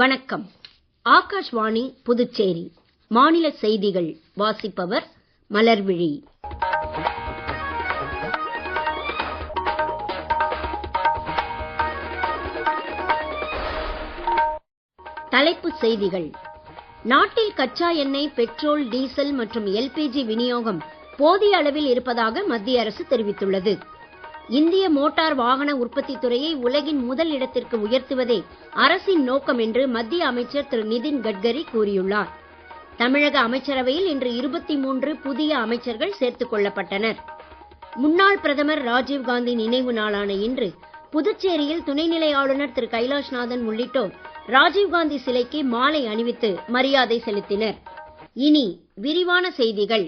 வணக்கம். ஆகாஷ்வாணி புதுச்சேரி மாநில செய்திகள் வாசிப்பவர் மலர்விழி. தலைப்புச் செய்திகள். நாட்டில் கச்சா எண்ணெய், பெட்ரோல், டீசல் மற்றும் எல்பிஜி விநியோகம் போதிய அளவில் இருப்பதாக மத்திய அரசு தெரிவித்துள்ளது. இந்திய மோட்டார் வாகன உற்பத்தி துறையை உலகின் முதல் இடத்திற்கு உயர்த்துவதே அரசின் நோக்கம் என்று மத்திய அமைச்சர் திரு நிதின் கட்கரி கூறியுள்ளார். தமிழக அமைச்சரவையில் இன்று 23 புதிய அமைச்சர்கள் சேர்த்துக் கொள்ளப்பட்டனர். முன்னாள் பிரதமர் ராஜீவ்காந்தி நினைவு நாளான இன்று புதுச்சேரியில் துணைநிலை ஆளுநர் திரு கைலாஷ்நாதன் உள்ளிட்டோர் ராஜீவ்காந்தி சிலைக்கு மாலை அணிவித்து மரியாதை செலுத்தினர். இனி விரிவான செய்திகள்.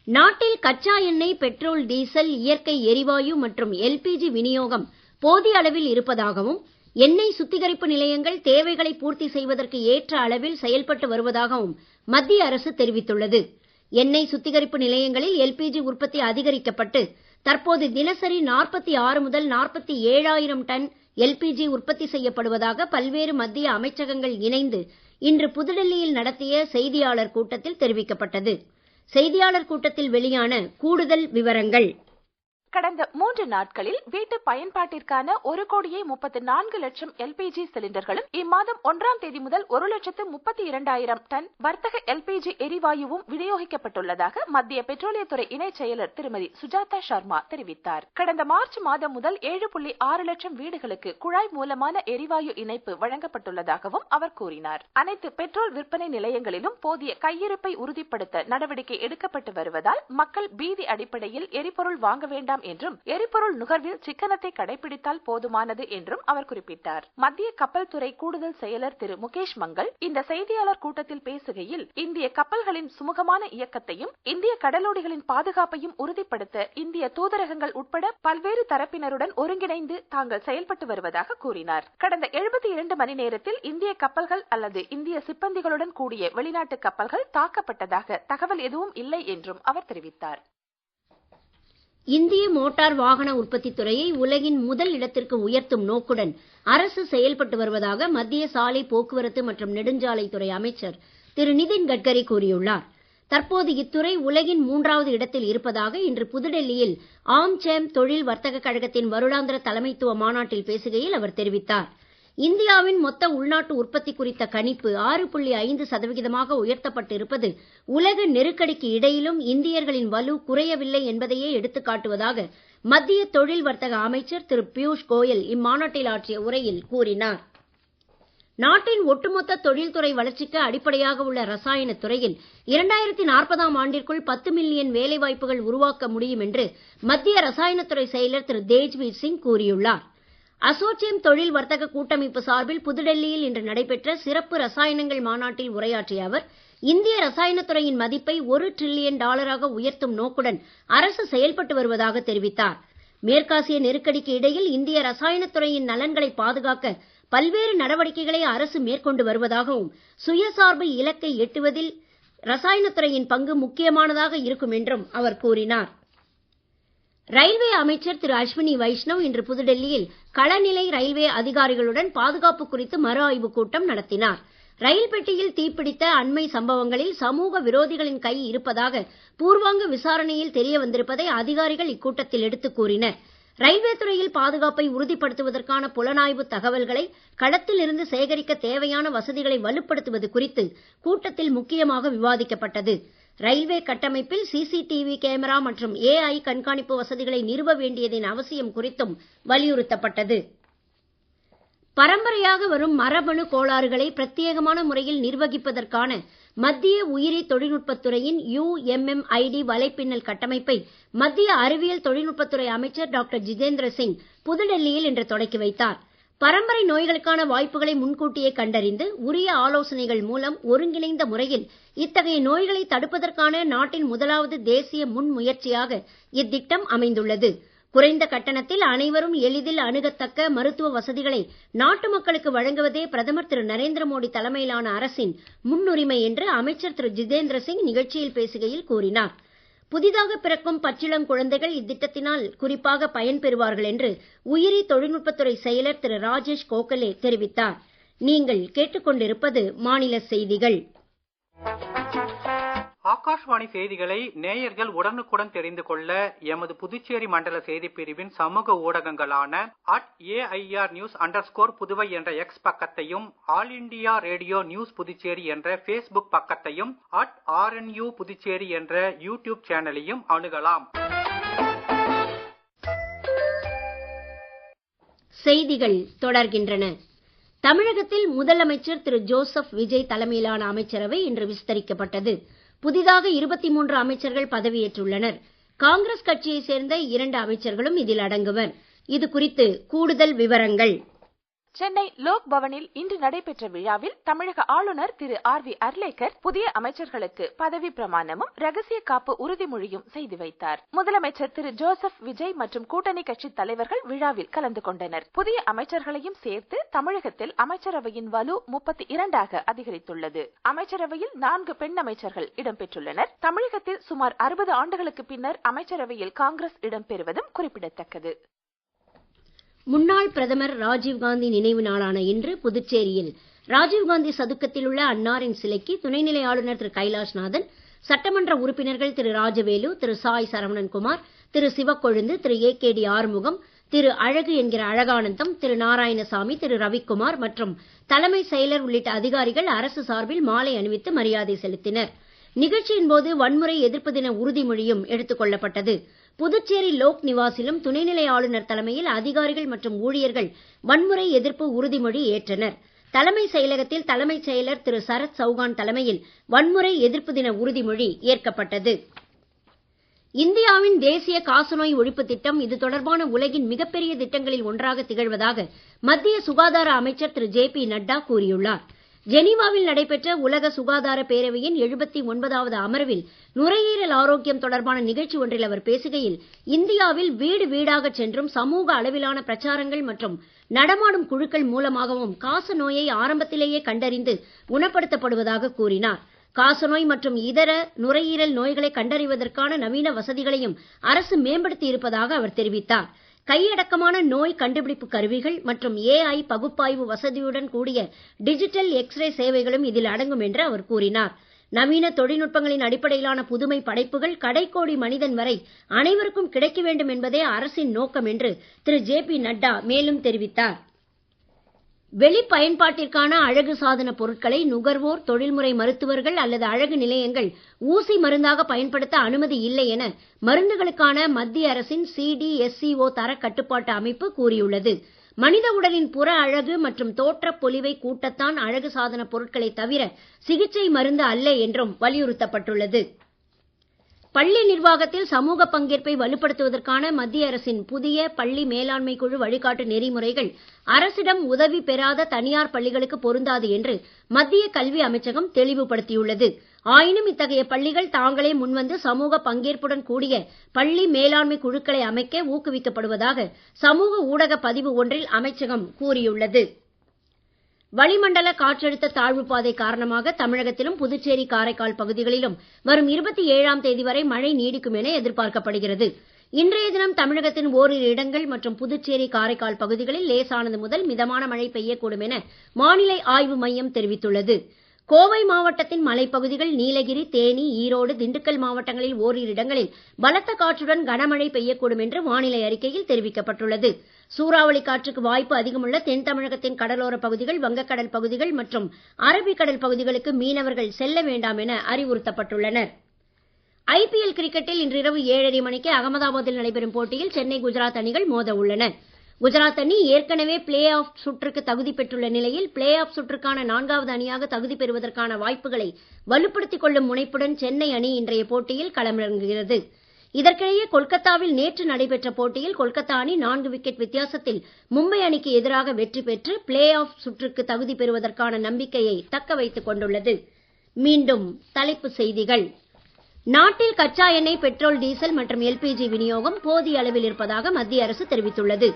நாட்டில் கச்சா எண்ணெய், பெட்ரோல், டீசல், இயற்கை எரிவாயு மற்றும் எல்பிஜி விநியோகம் போதிய அளவில் இருப்பதாகவும், எண்ணெய் சுத்திகரிப்பு நிலையங்கள் தேவைகளை பூர்த்தி செய்வதற்கு ஏற்ற அளவில் செயல்பட்டு வருவதாகவும் மத்திய அரசு தெரிவித்துள்ளது. எண்ணெய் சுத்திகரிப்பு நிலையங்களில் எல்பிஜி உற்பத்தி அதிகரிக்கப்பட்டு தற்போது தினசரி 46 முதல் 47,000 டன் எல்பிஜி உற்பத்தி செய்யப்படுவதாக பல்வேறு மத்திய அமைச்சகங்கள் இணைந்து இன்று புதுடெல்லியில் நடத்திய செய்தியாளர் கூட்டத்தில் தெரிவிக்கப்பட்டது. செய்தியாளர் கூட்டத்தில் வெளியான கூடுதல் விவரங்கள். கடந்த 3 நாட்களில் வீட்டு பயன்பாட்டிற்கான 1,34,00,000 எல்பிஜி சிலிண்டர்களும் இம்மாதம் 1ஆம் தேதி முதல் 1,32,000 டன் வர்த்தக எல்பிஜி எரிவாயுவும் விநியோகிக்கப்பட்டுள்ளதாக மத்திய பெட்ரோலியத்துறை இணைச் செயலர் திருமதி சுஜாதா சர்மா தெரிவித்தார். கடந்த மார்ச் மாதம் முதல் 7.6 லட்சம் வீடுகளுக்கு குழாய் மூலமான எரிவாயு இணைப்பு வழங்கப்பட்டுள்ளதாகவும் அவர் கூறினார். அனைத்து பெட்ரோல் விற்பனை நிலையங்களிலும் போதிய கையிருப்பை உறுதிப்படுத்த நடவடிக்கை எடுக்கப்பட்டு வருவதால் மக்கள் பீதி அடிப்படையில் எரிபொருள் வாங்க வேண்டாம் என்றும் எரிபொருள் நுகர்வில் சிக்கனத்தை கடைபிடித்தால் போதுமானது என்றும் அவர் குறிப்பிட்டார். மத்திய கப்பல் துறை கூடுதல் செயலர் திரு முகேஷ் மங்கல் இந்த செய்தியாளர் கூட்டத்தில் பேசுகையில், இந்திய கப்பல்களின் சுமூகமான இயக்கத்தையும் இந்திய கடலோடிகளின் பாதுகாப்பையும் உறுதிப்படுத்த இந்திய தூதரகங்கள் உட்பட பல்வேறு தரப்பினருடன் ஒருங்கிணைந்து தாங்கள் செயல்பட்டு வருவதாக கூறினார். கடந்த 72 மணி நேரத்தில் இந்திய கப்பல்கள் அல்லது இந்திய சிப்பந்திகளுடன் கூடிய வெளிநாட்டு கப்பல்கள் தாக்கப்பட்டதாக தகவல் எதுவும் இல்லை என்றும் அவர் தெரிவித்தார். இந்திய மோட்டார் வாகன உற்பத்தி துறையை உலகின் முதல் இடத்திற்கு உயர்த்தும் நோக்குடன் அரசு செயல்பட்டு வருவதாக மத்திய சாலை போக்குவரத்து மற்றும் நெடுஞ்சாலைத்துறை அமைச்சர் திரு நிதின் கட்கரி கூறியுள்ளார். தற்போது இத்துறை உலகின் 3வது இடத்தில் இருப்பதாக இன்று புதுடெல்லியில் ஆம்சேம் தொழில் வர்த்தக கழகத்தின் வருடாந்திர தலைமைத்துவ மாநாட்டில் பேசுகையில் அவர் தெரிவித்தார். இந்தியாவின் மொத்த உள்நாட்டு உற்பத்தி குறித்த கணிப்பு 6.5% உயர்த்தப்பட்டு இருப்பது உலக நெருக்கடிக்கு இடையிலும் இந்தியர்களின் வலு குறையவில்லை என்பதையே எடுத்துக் காட்டுவதாக மத்திய தொழில் வர்த்தக அமைச்சர் திரு பியூஷ் கோயல் இம்மாநாட்டில் ஆற்றிய உரையில் கூறினார். நாட்டின் ஒட்டுமொத்த தொழில்துறை வளர்ச்சிக்கு அடிப்படையாக உள்ள ரசாயன துறையில் 2040ஆம் ஆண்டிற்குள் 10 மில்லியன் வேலைவாய்ப்புகள் உருவாக்க முடியும் என்று மத்திய ரசாயனத்துறை செயலர் திரு தேஜ்வீர் சிங் கூறியுள்ளார். அசோச்சேம் தொழில் வர்த்தக கூட்டமைப்பு சார்பில் புதுடெல்லியில் இன்று நடைபெற்ற சிறப்பு ரசாயனங்கள் மாநாட்டில் உரையாற்றிய அவர், இந்திய ரசாயனத்துறையின் மதிப்பை $1 டிரில்லியன் உயர்த்தும் நோக்குடன் அரசு செயல்பட்டு வருவதாக தெரிவித்தார். மேற்காசிய நெருக்கடிக்கு இடையில் இந்திய ரசாயனத்துறையின் நலன்களை பாதுகாக்க பல்வேறு நடவடிக்கைகளை அரசு மேற்கொண்டு வருவதாகவும், சுயசார்பு இலக்கை எட்டுவதில் ரசாயனத்துறையின் பங்கு முக்கியமானதாக இருக்கும் என்றும் அவர் கூறினார். ரயில்வே அமைச்சர் திரு அஸ்வினி வைஷ்ணவ் இன்று புதுடெல்லியில் களநிலை ரயில்வே அதிகாரிகளுடன் பாதுகாப்பு குறித்து மறு ஆய்வுக் கூட்டம் நடத்தினார். ரயில் பெட்டியில் தீப்பிடித்த அண்மை சம்பவங்களில் சமூக விரோதிகளின் கை இருப்பதாக பூர்வாங்க விசாரணையில் தெரிய வந்திருப்பதை அதிகாரிகள் இக்கூட்டத்தில் எடுத்துக் கூறினர். ரயில்வே துறையில் பாதுகாப்பை உறுதிப்படுத்துவதற்கான புலனாய்வு தகவல்களை களத்தில் இருந்து சேகரிக்க தேவையான வசதிகளை வலுப்படுத்துவது குறித்து கூட்டத்தில் முக்கியமாக விவாதிக்கப்பட்டது. ரயில்வே கட்டமைப்பில் சிசிடிவி கேமரா மற்றும் AI கண்காணிப்பு வசதிகளை நிறுவ வேண்டியதின் அவசியம் குறித்தும் வலியுறுத்தப்பட்டது. பரம்பரையாக வரும் மரபணு கோளாறுகளை பிரத்யேகமான முறையில் நிர்வகிப்பதற்கான மத்திய உயிரி தொழில்நுட்பத்துறையின் UMMID வலைப்பின்னல் கட்டமைப்பை மத்திய அறிவியல் தொழில்நுட்பத்துறை அமைச்சர் டாக்டர் ஜிதேந்திர சிங் புதுடெல்லியில் இன்று தொடக்கி வைத்தார். பரம்பரை நோய்களுக்கான வாய்ப்புகளை முன்கூட்டியே கண்டறிந்து உரிய ஆலோசனைகள் மூலம் ஒருங்கிணைந்த முறையில் இத்தகைய நோய்களை தடுப்பதற்கான நாட்டின் முதலாவது தேசிய முன்முயற்சியாக இத்திட்டம் அமைந்துள்ளது. குறைந்த கட்டணத்தில் அனைவரும் எளிதில் அணுகத்தக்க மருத்துவ வசதிகளை நாட்டு மக்களுக்கு வழங்குவதே பிரதமர் திரு நரேந்திர மோடி தலைமையிலான அரசின் முன்னுரிமை என்று அமைச்சர் திரு ஜிதேந்திர சிங் நிகழ்ச்சியில் பேசுகையில் கூறினார். புதிதாக பிறக்கும் பச்சிளம் குழந்தைகள் இத்திட்டத்தினால் குறிப்பாக பயன்பெறுவார்கள் என்று உயிரி தொழில்நுட்பத்துறை செயலர் திரு ராஜேஷ் கோகலே தெரிவித்தார். நீங்கள் கேட்டுக்கொண்டிருப்பது மாநில செய்திகள். ஆகாஷ்வாணி செய்திகளை நேயர்கள் உடனுக்குடன் தெரிந்து கொள்ள எமது புதுச்சேரி மண்டல செய்திப் பிரிவின் சமூக ஊடகங்களான @AIRnews_புதுவை என்ற எக்ஸ் பக்கத்தையும், all India radio news Puducherry என்ற ஃபேஸ்புக் பக்கத்தையும், @RNU புதுச்சேரி என்ற யூடியூப் சேனலையும் அணுகலாம். செய்திகள் தொடர்கின்றன. தமிழகத்தில் முதலமைச்சர் திரு ஜோசப் விஜய் தலைமையிலான அமைச்சரவை இன்று விஸ்தரிக்கப்பட்டது. புதிதாக 23 அமைச்சர்கள் பதவியேற்றுள்ளனர். காங்கிரஸ் கட்சியைச் சேர்ந்த 2 அமைச்சர்களும் இதில் அடங்குவர். இது குறித்து கூடுதல் விவரங்கள். சென்னை லோக் பவனில் இன்று நடைபெற்ற விழாவில் தமிழக ஆளுநர் திரு RV அர்லேக்கர் புதிய அமைச்சர்களுக்கு பதவி பிரமாணமும் ரகசிய காப்பு உறுதிமொழியும் செய்து வைத்தார். முதலமைச்சர் திரு ஜோசப் விஜய் மற்றும் கூட்டணி கட்சி தலைவர்கள் விழாவில் கலந்து கொண்டனர். புதிய அமைச்சர்களையும் சேர்த்து தமிழகத்தில் அமைச்சரவையின் வலு 32 அதிகரித்துள்ளது. அமைச்சரவையில் 4 பெண் அமைச்சர்கள் இடம்பெற்றுள்ளனர். தமிழகத்தில் சுமார் 60 ஆண்டுகளுக்கு பின்னர் அமைச்சரவையில் காங்கிரஸ் இடம்பெறுவதும் குறிப்பிடத்தக்கது. முன்னாள் பிரதமர் ராஜீவ்காந்தி நினைவு நாளான இன்று புதுச்சேரியில் ராஜீவ்காந்தி சதுக்கத்தில் உள்ள அன்னாரின் சிலைக்கு துணைநிலை ஆளுநர் திரு கைலாஷ்நாதன், சட்டமன்ற உறுப்பினர்கள் திரு ராஜவேலு, திரு சாய் சரவணன்குமார், திரு சிவக்கொழுந்து, திரு AKD ஆறுமுகம், திரு அழகு என்கிற அழகானந்தம், திரு நாராயணசாமி, திரு ரவிக்குமார் மற்றும் தலைமை செயலர் உள்ளிட்ட அதிகாரிகள் அரசு சார்பில் மாலை அணிவித்து மரியாதை செலுத்தினர். நிகழ்ச்சியின் போது வன்முறை எதிர்ப்பு தின உறுதிமொழியும் எடுத்துக் கொள்ளப்பட்டது. புதுச்சேரி லோக் நிவாசிலும் துணைநிலை ஆளுநர் தலைமையில் அதிகாரிகள் மற்றும் ஊழியர்கள் வன்முறை எதிர்ப்பு உறுதிமொழி ஏற்றனர். தலைமை செயலகத்தில் தலைமைச் செயலர் திரு சரத் சௌகான் தலைமையில் வன்முறை எதிர்ப்பு தின உறுதிமொழி ஏற்கப்பட்டது. இந்தியாவின் தேசிய காசநோய் ஒழிப்பு திட்டம் இது தொடர்பான உலகின் மிகப்பெரிய திட்டங்களில் ஒன்றாக திகழ்வதாக மத்திய சுகாதார அமைச்சர் திரு JP நட்டா கூறியுள்ளார். ஜெனீவாவில் நடைபெற்ற உலக சுகாதார பேரவையின் 79வது அமர்வில் நுரையீரல் ஆரோக்கியம் தொடர்பான நிகழ்ச்சி ஒன்றில் அவர் பேசுகையில், இந்தியாவில் வீடு வீடாக சென்றும் சமூக அளவிலான பிரச்சாரங்கள் மற்றும் நடமாடும் குழுக்கள் மூலமாகவும் காச நோயை ஆரம்பத்திலேயே கண்டறிந்து குணப்படுத்தப்படுவதாக கூறினார். காசநோய் மற்றும் இதர நுரையீரல் நோய்களை கண்டறிவதற்கான நவீன வசதிகளையும் அரசு மேம்படுத்தி இருப்பதாக அவர் தெரிவித்தார். கையடக்கமான நோய் கண்டுபிடிப்பு கருவிகள் மற்றும் AI பகுப்பாய்வு வசதியுடன் கூடிய டிஜிட்டல் எக்ஸ்ரே சேவைகளும் இதில் அடங்கும் என்று அவர் கூறினார். நவீன தொழில்நுட்பங்களின் அடிப்படையிலான புதுமை படைப்புகள் கடைக்கோடி மனிதன் வரை அனைவருக்கும் கிடைக்க வேண்டும் என்பதே அரசின் நோக்கம் என்று திரு JP நட்டா மேலும் தெரிவித்தார். வெளி பயன்பாட்டிற்கான அழகு சாதன பொருட்களை நுகர்வோர், தொழில்முறை மருத்துவர்கள் அல்லது அழகு நிலையங்கள் ஊசி மருந்தாக பயன்படுத்த அனுமதி இல்லை என மருந்துகளுக்கான மத்திய அரசின் CDSCO தர கட்டுப்பாட்டு அமைப்பு கூறியுள்ளது. மனித உடலின் புற அழகு மற்றும் தோற்றப் பொலிவை கூட்டத்தான் அழகு சாதன பொருட்களை தவிர சிகிச்சை மருந்து அல்ல என்றும் வலியுறுத்தப்பட்டுள்ளது. பள்ளி நிர்வாகத்தில் சமூக பங்கேற்பை வலுப்படுத்துவதற்கான மத்திய அரசின் புதிய பள்ளி மேலாண்மை குழு வழிகாட்டு நெறிமுறைகள் அரசிடம் உதவி பெறாத தனியார் பள்ளிகளுக்கு பொருந்தாது என்று மத்திய கல்வி அமைச்சகம் தெளிவுபடுத்தியுள்ளது. ஆயினும் இத்தகைய பள்ளிகள் தாங்களே முன்வந்து சமூக பங்கேற்புடன் கூடிய பள்ளி மேலாண்மை குழுக்களை அமைக்க ஊக்குவிக்கப்படுவதாக சமூக ஊடக பதிவு ஒன்றில் அமைச்சகம் கூறியுள்ளது. வளிமண்டல காற்றழுத்த தாழ்வு பாதை காரணமாக தமிழகத்திலும் புதுச்சேரி, காரைக்கால் பகுதிகளிலும் வரும் 27ஆம் தேதி வரை மழை நீடிக்கும் என எதிர்பார்க்கப்படுகிறது. இன்றைய தினம் தமிழகத்தின் ஓரிரு இடங்கள் மற்றும் புதுச்சேரி, காரைக்கால் பகுதிகளில் லேசானது முதல் மிதமான மழை பெய்யக்கூடும் என வானிலை ஆய்வு மையம் தெரிவித்துள்ளது. கோவை மாவட்டத்தின் மலைப்பகுதிகள், நீலகிரி, தேனி, ஈரோடு, திண்டுக்கல் மாவட்டங்களில் ஓரிரு இடங்களில் பலத்த காற்றுடன் கனமழை பெய்யக்கூடும் என்று வானிலை அறிக்கையில் தெரிவிக்கப்பட்டுள்ளது. சூறாவளி காற்றுக்கு வாய்ப்பு அதிகமுள்ள தென் தமிழகத்தின் கடலோர பகுதிகள், வங்கக்கடல் பகுதிகள் மற்றும் அரபிக்கடல் பகுதிகளுக்கு மீனவர்கள் செல்ல வேண்டாம் என அறிவுறுத்தப்பட்டுள்ளனர். IPL கிரிக்கெட்டில் இன்று இரவு 7:30 மணிக்கு அகமதாபாத்தில் நடைபெறும் போட்டியில் சென்னை, குஜராத் அணிகள் மோத உள்ளன. குஜராத் அணி ஏற்கனவே பிளே ஆஃப் சுற்றுக்கு தகுதி பெற்றுள்ள நிலையில் பிளே ஆஃப் சுற்றுக்கான 4வது அணியாக தகுதி பெறுவதற்கான வாய்ப்புகளை வலுப்படுத்திக் கொள்ளும் முனைப்புடன் சென்னை அணி இன்றைய போட்டியில் களமிறங்குகிறது. இதற்கிடையே கொல்கத்தாவில் நேற்று நடைபெற்ற போட்டியில் கொல்கத்தா அணி 4 விக்கெட் வித்தியாசத்தில் மும்பை அணிக்கு எதிராக வெற்றி பெற்று பிளே ஆஃப் சுற்றுக்கு தகுதி பெறுவதற்கான நம்பிக்கையை தக்க வைத்துக் கொண்டுள்ளது. மீண்டும் தலைப்புச் செய்திகள். நாட்டில் கச்சா எண்ணெய், பெட்ரோல், டீசல் மற்றும் LPG விநியோகம் போதிய அளவில் இருப்பதாக மத்திய அரசு தெரிவித்துள்ளது.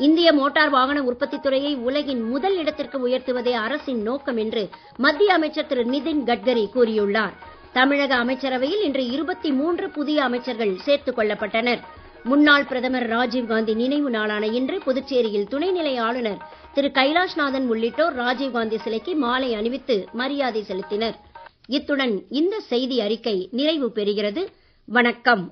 இந்திய மோட்டார் வாகன உற்பத்தி துறையை உலகின் முதல் இடத்திற்கு உயர்த்துவதே அரசின் நோக்கம் என்று மத்திய அமைச்சர் திரு நிதின் கட்கரி கூறியுள்ளார். தமிழக அமைச்சரவையில் இன்று 23 புதிய அமைச்சர்கள் சேர்த்துக் கொள்ளப்பட்டனர். முன்னாள் பிரதமர் ராஜீவ்காந்தி நினைவு நாளான இன்று புதுச்சேரியில் துணைநிலை ஆளுநர் திரு கைலாஷ்நாதன் உள்ளிட்டோர் ராஜீவ்காந்தி சிலைக்கு மாலை அணிவித்து மரியாதை செலுத்தினர். இத்துடன் இந்த செய்தி அறிக்கை நிறைவு பெறுகிறது. வணக்கம்.